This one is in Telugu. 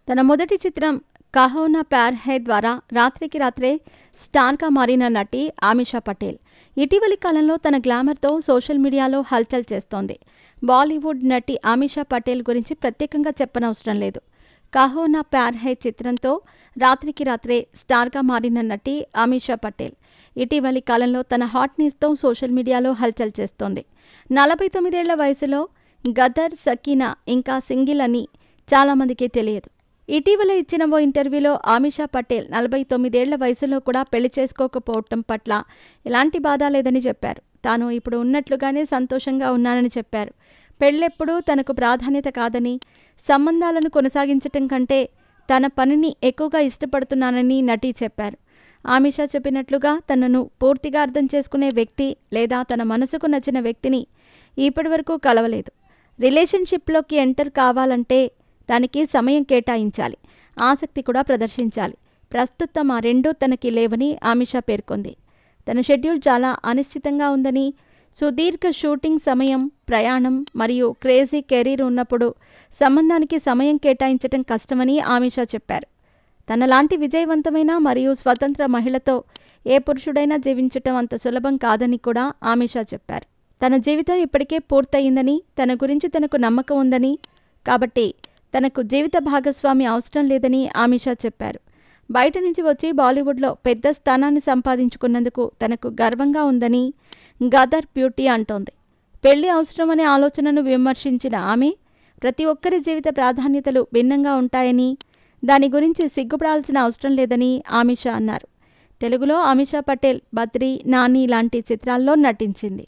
తన మొదటి చిత్రం 'కహో నా ప్యార్ హై' ద్వారా రాత్రికి రాత్రే స్టార్గా మారిన నటి ఆమిషా పటేల్ ఇటీవలి కాలంలో తన గ్లామర్తో సోషల్ మీడియాలో హల్చల్ చేస్తోంది. బాలీవుడ్ నటి ఆమిషా పటేల్ గురించి ప్రత్యేకంగా చెప్పనవసరం లేదు. 'కహో నా ప్యార్ హై' చిత్రంతో రాత్రికి రాత్రే స్టార్గా మారిన నటి ఆమిషా పటేల్ ఇటీవలి కాలంలో తన హాట్నెస్తో సోషల్ మీడియాలో హల్చల్ చేస్తోంది. 49 ఏళ్ల వయసులో గదర్, సకీనా ఇంకా సింగిల్ అని చాలామందికి తెలియదు. ఇటీవల ఇచ్చిన ఓ ఇంటర్వ్యూలో ఆమిషా పటేల్ 49 ఏళ్ల వయసులో కూడా పెళ్లి చేసుకోకపోవటం పట్ల ఎలాంటి బాధ లేదని చెప్పారు. తాను ఇప్పుడు ఉన్నట్లుగానే సంతోషంగా ఉన్నానని చెప్పారు. పెళ్లెప్పుడూ తనకు ప్రాధాన్యత కాదని, సంబంధాలను కొనసాగించటం కంటే తన పనిని ఎక్కువగా ఇష్టపడుతున్నానని నటి చెప్పారు. ఆమిషా చెప్పినట్లుగా తనను పూర్తిగా అర్థం చేసుకునే వ్యక్తి లేదా తన మనసుకు నచ్చిన వ్యక్తిని ఇప్పటివరకు కలవలేదు. రిలేషన్షిప్లోకి ఎంటర్ కావాలంటే దానికి సమయం కేటాయించాలి, ఆసక్తి కూడా ప్రదర్శించాలి. ప్రస్తుతం ఆ రెండూ తనకి లేవని ఆమిషా పేర్కొంది. తన షెడ్యూల్ చాలా అనిశ్చితంగా ఉందని, సుదీర్ఘ షూటింగ్ సమయం, ప్రయాణం మరియు క్రేజీ కెరీర్ ఉన్నప్పుడు సంబంధానికి సమయం కేటాయించడం కష్టమని ఆమిషా చెప్పారు. తనలాంటి విజయవంతమైన మరియు స్వతంత్ర మహిళతో ఏ పురుషుడైనా జీవించటం అంత సులభం కాదని కూడా ఆమిషా చెప్పారు. తన జీవితం ఇప్పటికే పూర్తయిందని, తన గురించి తనకు నమ్మకం ఉందని, కాబట్టి తనకు జీవిత భాగస్వామి అవసరం లేదని ఆమిషా చెప్పారు. బయట నుంచి వచ్చి బాలీవుడ్లో పెద్ద స్థానాన్ని సంపాదించుకున్నందుకు తనకు గర్వంగా ఉందని గదర్ బ్యూటీ అంటోంది. పెళ్లి అవసరమనే ఆలోచనను విమర్శించిన ఆమె, ప్రతి ఒక్కరి జీవిత ప్రాధాన్యతలు భిన్నంగా ఉంటాయని, దాని గురించి సిగ్గుపడాల్సిన అవసరం లేదని ఆమిషా అన్నారు. తెలుగులో ఆమిషా పటేల్ 'బద్రీ', 'నాని' లాంటి చిత్రాల్లో నటించింది.